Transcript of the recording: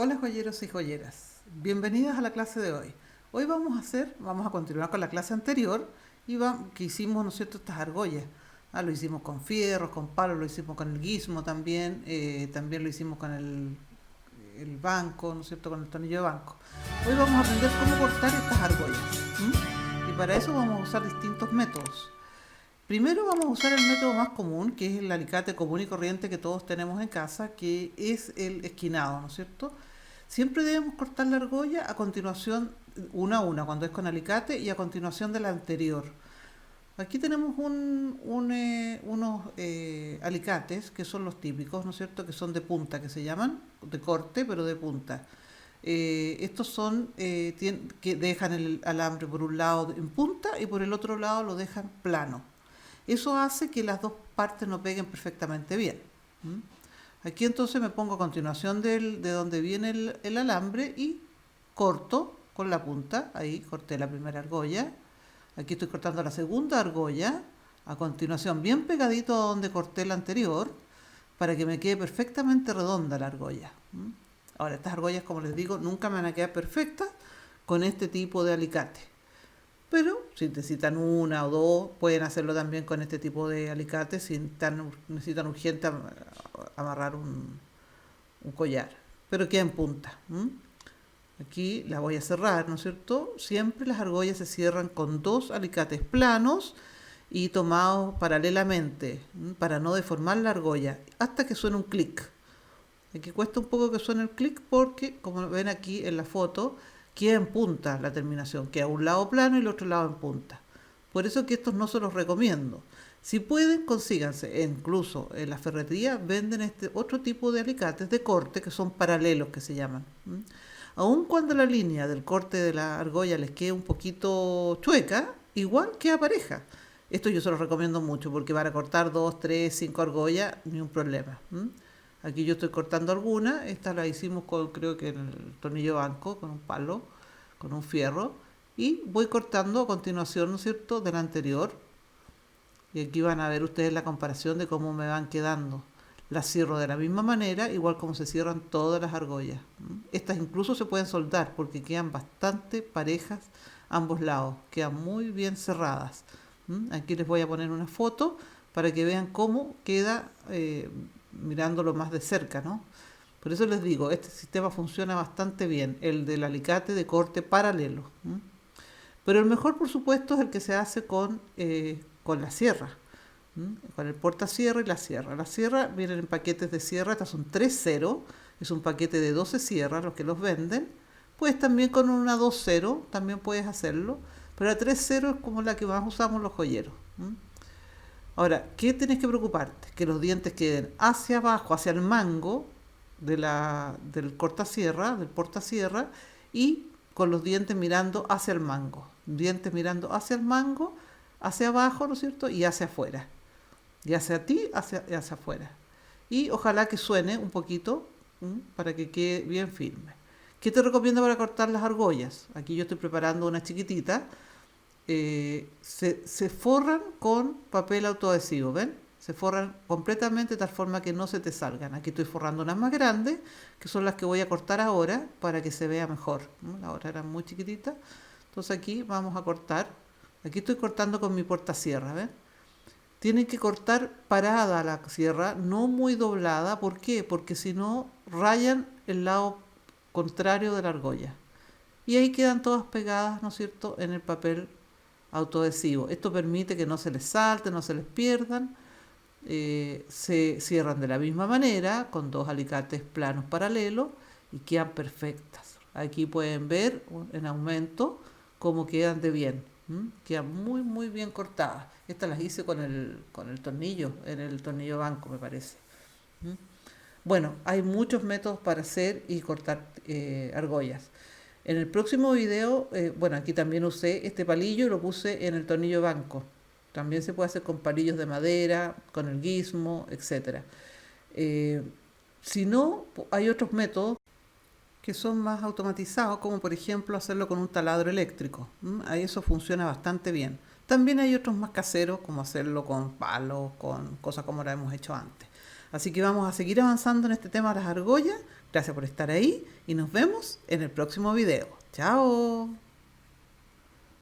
Hola joyeros y joyeras, bienvenidas a la clase de hoy. Hoy vamos a continuar con la clase anterior que hicimos, ¿no es cierto?, estas argollas. Lo hicimos con fierros, con palos, lo hicimos con el guismo también, también lo hicimos con el banco, ¿no es cierto?, con el tornillo de banco. Hoy vamos a aprender cómo cortar estas argollas. Y para eso vamos a usar distintos métodos. Primero vamos a usar el método más común, que es el alicate común y corriente que todos tenemos en casa, que es el esquinado, ¿no es cierto? Siempre debemos cortar la argolla a continuación, una a una, cuando es con alicate, y a continuación de la anterior. Aquí tenemos unos alicates que son los típicos, ¿no es cierto?, que son de punta, que se llaman, de corte, pero de punta. Estos son que dejan el alambre por un lado en punta y por el otro lado lo dejan plano. Eso hace que las dos partes no peguen perfectamente bien. ¿Mm? Aquí entonces me pongo a continuación de donde viene el alambre y corto con la punta. Ahí corté la primera argolla. Aquí estoy cortando la segunda argolla. A continuación, bien pegadito a donde corté la anterior, para que me quede perfectamente redonda la argolla. ¿Mm? Ahora, estas argollas, como les digo, nunca me van a quedar perfectas con este tipo de alicate. Pero si necesitan una o dos, pueden hacerlo también con este tipo de alicates si necesitan urgente amarrar un collar. Pero queda en punta. Aquí la voy a cerrar, ¿no es cierto? Siempre las argollas se cierran con dos alicates planos y tomados paralelamente para no deformar la argolla hasta que suene un clic. Aquí cuesta un poco que suene el clic porque, como ven aquí en la foto, queda en punta la terminación, queda un lado plano y el otro lado en punta. Por eso que estos no se los recomiendo. Si pueden, consíganse. Incluso en la ferretería venden este otro tipo de alicates de corte que son paralelos, que se llaman. Aun cuando la línea del corte de la argolla les quede un poquito chueca, igual queda pareja. Esto yo se los recomiendo mucho porque para cortar 2, 3, 5 argollas, ni un problema. Aquí yo estoy cortando alguna. Esta la hicimos con, creo que en el tornillo banco, con un palo, con un fierro. Y voy cortando a continuación, ¿no es cierto?, de la anterior. Y aquí van a ver ustedes la comparación de cómo me van quedando. Las cierro de la misma manera, igual como se cierran todas las argollas. Estas incluso se pueden soldar porque quedan bastante parejas ambos lados. Quedan muy bien cerradas. Aquí les voy a poner una foto para que vean cómo queda mirándolo más de cerca, ¿no? Por eso les digo, este sistema funciona bastante bien, el del alicate de corte paralelo. Pero el mejor, por supuesto, es el que se hace con la sierra, con el portasierra y la sierra. La sierra vienen en paquetes de sierra, estas son 3-0, es un paquete de 12 sierras los que los venden. Pues también con una 2-0 también puedes hacerlo, pero la 3-0 es como la que más usamos los joyeros. Ahora, ¿qué tienes que preocuparte? Que los dientes queden hacia abajo, hacia el mango del cortasierra, del portasierra, y con los dientes mirando hacia el mango. Dientes mirando hacia el mango, hacia abajo, ¿no es cierto? Y hacia afuera. Y hacia ti, hacia afuera. Y ojalá que suene un poquito para que quede bien firme. ¿Qué te recomiendo para cortar las argollas? Aquí yo estoy preparando una chiquitita. Se forran con papel autoadhesivo, ¿ven? Se forran completamente de tal forma que no se te salgan. Aquí estoy forrando unas más grandes, que son las que voy a cortar ahora para que se vea mejor. La otra era muy chiquitita. Entonces aquí vamos a cortar. Aquí estoy cortando con mi portasierra, ¿ven? Tienen que cortar parada la sierra, no muy doblada. ¿Por qué? Porque si no, rayan el lado contrario de la argolla. Y ahí quedan todas pegadas, ¿no es cierto?, en el papel autoadhesivo. Esto permite que no se les salte, no se les pierdan. Se cierran de la misma manera con dos alicates planos paralelos y quedan perfectas. Aquí pueden ver en aumento cómo quedan de bien. Quedan muy muy bien cortadas. Estas las hice con el tornillo, en el tornillo banco me parece. ¿Mm? Bueno, hay muchos métodos para hacer y cortar argollas. En el próximo video, bueno, aquí también usé este palillo y lo puse en el tornillo banco. También se puede hacer con palillos de madera, con el guismo, etcétera. Eh, si no, hay otros métodos que son más automatizados, como por ejemplo hacerlo con un taladro eléctrico. Ahí eso funciona bastante bien. También hay otros más caseros, como hacerlo con palos, con cosas como lo hemos hecho antes. Así que vamos a seguir avanzando en este tema de las argollas Gracias por estar ahí y nos vemos en el próximo video. Chao.